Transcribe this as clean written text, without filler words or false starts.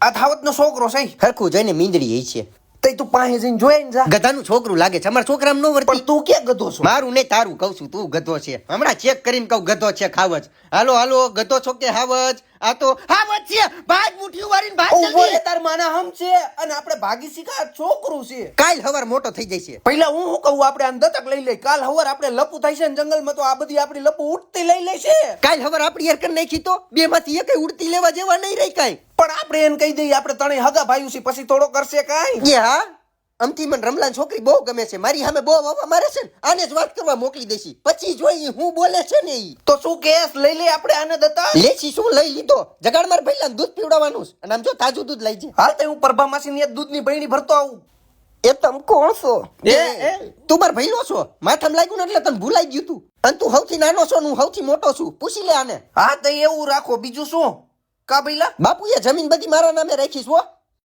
આ થાવતનો છોકરો છે હરખું જોઈને મીંદડી છે. તઈ તું પાસે જઈને જોઈને જા. ગધાનું છોકરું લાગે છે. અમારા છોકરામાં નો વર્તી. પણ તું ક્યાં ગધો છો? મારું નહીં તારું કહું છું. તું ગધો છે. હમણાં ચેક કરીને કહું ગધો છે ખાવજ. હાલો હાલો ગધો છો કે હાવજ? આ તો હાવજ છે. ભાગ મુઠ્ઠી વારીને ભાગ ઉભો રે, જલ્દી. તાર માના હમ છે અને આપણે ભાગી શીખા છોકરું છે. કાલ હવાર મોટો થઈ જશે. પહેલા હું શું કહું, આપણે આને દત્તક લઈ લઈ. કાલ હવાર આપણે લપુ થાય છે ને જંગલમાં, તો આ બધી આપણી લપુ ઉઠતી લઈ લેશે. કાલ હવાર આપણી હેર કરી નાખી તો બે માંથી એક ઉડતી લેવા જેવા નહીં રહી કાંઈ. પણ આપણે એને કહી દઈએ આપણે ત્રણેય હગા ભાઈઓ છે, પછી થોડો કરશે કાંઈ. એ હા અમથી મને રમલાન છોકરી બહુ ગમે છે. મારી સામે બહુ હવા મારે છે ને, આને જ વાત કરવા મોકલી દેશી. પછી જોઈ હું બોલે છે ને ઈ. તો શું કેસ લઈ લે આપણે આને દત્તક? લેશી શું લઈ લીધો? જગાડ માર ભઈલા દૂધ પીવડાવવાનું છે. અને આમ જો તાજું દૂધ લઈ જાય. હાલ તો હું પ્રભા માસીની દૂધની બહેણી ભરતો આવું. એ તમ કોણ છો? એ તું માર ભઈલો છો. માથામાં લાગ્યું ને એટલે તને ભૂલાઈ ગયું તું. અને તું સૌથી નાનો છો ને હું સૌથી મોટો છું. પૂછી લે આને. હા તો એવું રાખો, બીજું શું કા ભઈલા? બાપુએ જમીન બધી મારા નામે રાખી છે હો.